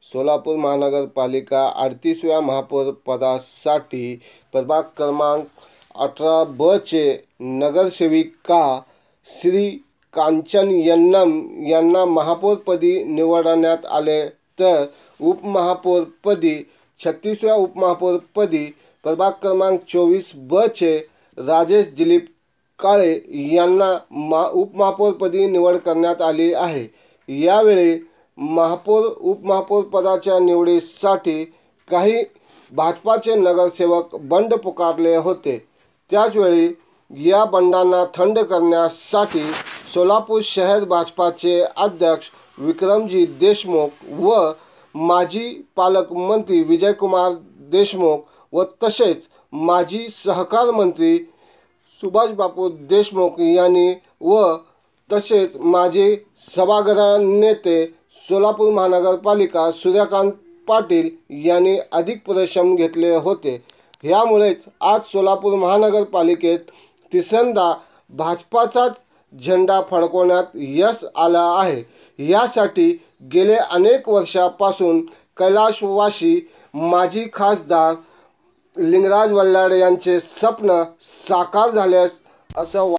सोलापूर महानगरपालिका 38व्या महापौर पदासाठी प्रभाग क्रमांक 18 चे नगरसेविका श्री कांचन यन्नम यांना महापौरपदी निवडण्यात आले, तर उपमहापौरपदी 36व्या उपमहापौरपदी प्रभाग क्रमांक 24 चे राजेश दिलीप काळे यांना उपमहापौरपदी निवड करण्यात आली आहे। यावेळी महापौर उपमहापौर पदाच्या निवडीसाठी काही भाजपाचे नगरसेवक बंड पुकारले होते। त्याचवेळी या बंडांना थंड करण्यासाठी सोलापूर शहर भाजपाचे अध्यक्ष विक्रमजी देशमुख व माजी पालकमंत्री विजयकुमार देशमुख व तसेच माजी सहकार मंत्री सुभाषबापू देशमुख यांनी व तसेच माजी सभागृह नेते सोलापूर महानगरपालिका सूर्यकांत पाटील यांनी अधिक परिश्रम घेतले होते। यामुळेच आज सोलापूर महानगरपालिकेत तिसऱ्यांदा भाजपाचाच झेंडा फडकवण्यात यश आलं आहे। यासाठी गेले अनेक वर्षापासून कैलासवासी माजी खासदार लिंगराज वल्हाड यांचे स्वप्न साकार झाल्यास असं